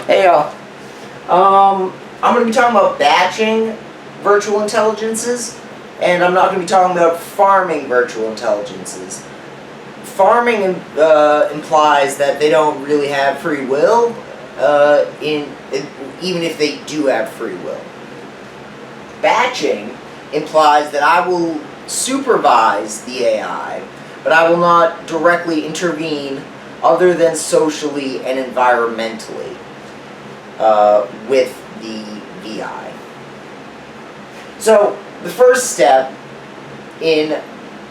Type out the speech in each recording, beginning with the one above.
Hey y'all. I'm going to be talking about batching virtual intelligences, and I'm not going to be talking about farming virtual intelligences. Farming implies that they don't really have free will, even if they do have free will. Batching implies that I will supervise the AI, but I will not directly intervene other than socially and environmentally with the VI. So the first step in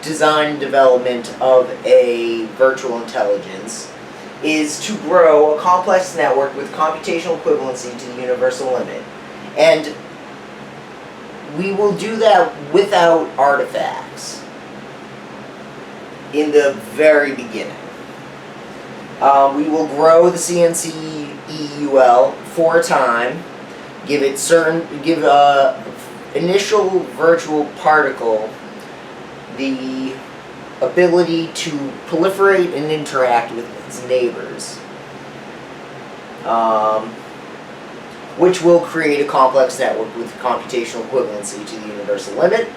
design and development of a virtual intelligence is to grow a complex network with computational equivalency to the universal limit. And we will do that without artifacts in the very beginning. We will grow the CNCEUL for a time, give initial virtual particle the ability to proliferate and interact with its neighbors, which will create a complex network with computational equivalency to the universal limit.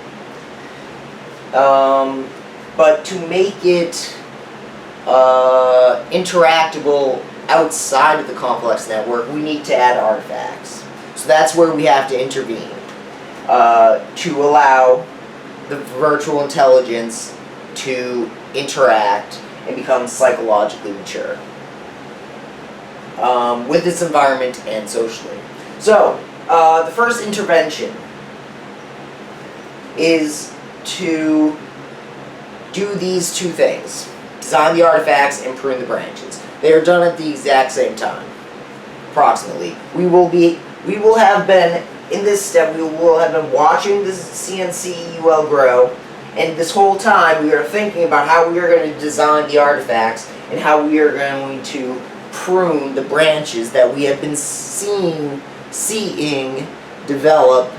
But to make it interactable outside of the complex network, we need to add artifacts. So that's where we have to intervene to allow the virtual intelligence to interact and become psychologically mature with its environment and socially. So the first intervention is to do these two things: design the artifacts and prune the branches. They are done at the exact same time, approximately. We will have been, in this step, we will have been watching the CNCEUL grow, and this whole time we are thinking about how we are going to design the artifacts and how we are going to prune the branches that we have been seeing develop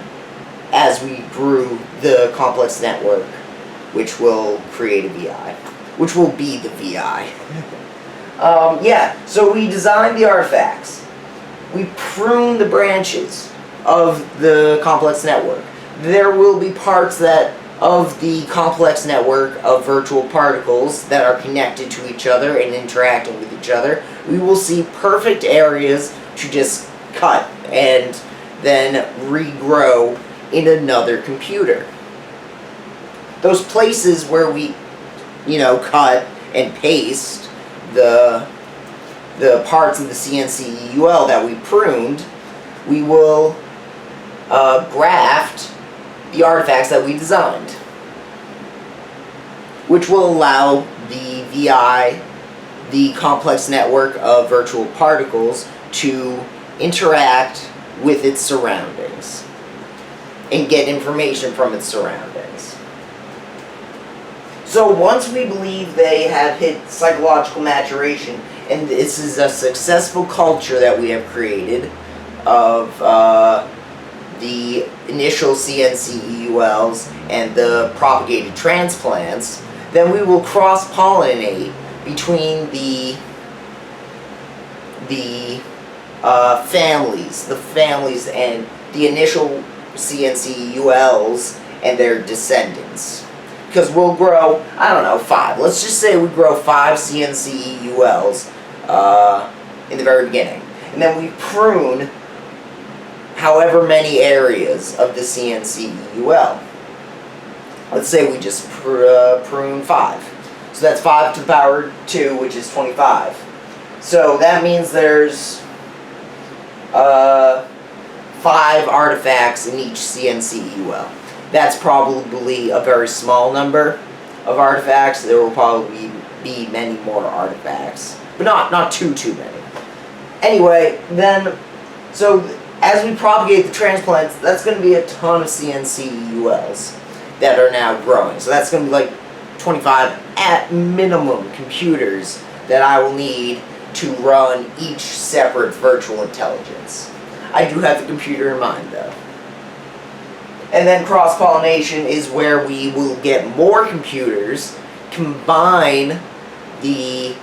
as we grew the complex network, which will create a VI, which will be the VI. So we design the artifacts. We prune the branches of the complex network. There will be parts of the complex network of virtual particles that are connected to each other and interacting with each other. We will see perfect areas to just cut and then regrow in another computer. Those places where we, cut and paste the parts of the CNCEUL that we pruned, we will graft the artifacts that we designed, which will allow the VI, the complex network of virtual particles, to interact with its surroundings and get information from its surroundings. So once we believe they have hit psychological maturation, and this is a successful culture that we have created of the initial CNCEULs and the propagated transplants, then we will cross-pollinate between the families and the initial CNCEULs and their descendants. Because we'll grow, 5. Let's just say we grow 5 CNCEULs in the very beginning. And then we prune however many areas of the CNCEUL. Let's say we just prune 5. So that's 5 to the power 2, which is 25. So that means there's 5 artifacts in each CNCEUL. That's probably a very small number of artifacts. There will probably be many more artifacts, but not too many. Anyway, then, so as we propagate the transplants, that's going to be a ton of CNCEULs that are now growing. So that's going to be like 25 at minimum computers that I will need to run each separate virtual intelligence. I do have the computer in mind, though. And then cross-pollination is where we will get more computers, combine the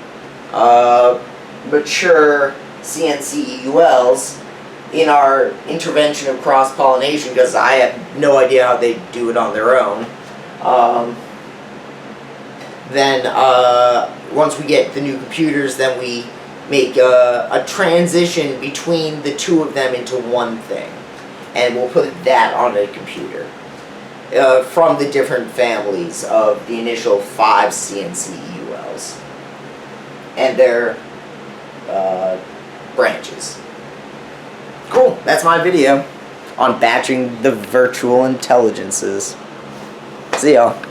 mature CNCEULs in our intervention of cross-pollination, because I have no idea how they do it on their own. Then once we get the new computers, then we make a transition between the two of them into one thing, and we'll put that on a computer from the different families of the initial 5 CNCEULs and their branches. Cool, that's my video on batching the virtual intelligences. See y'all.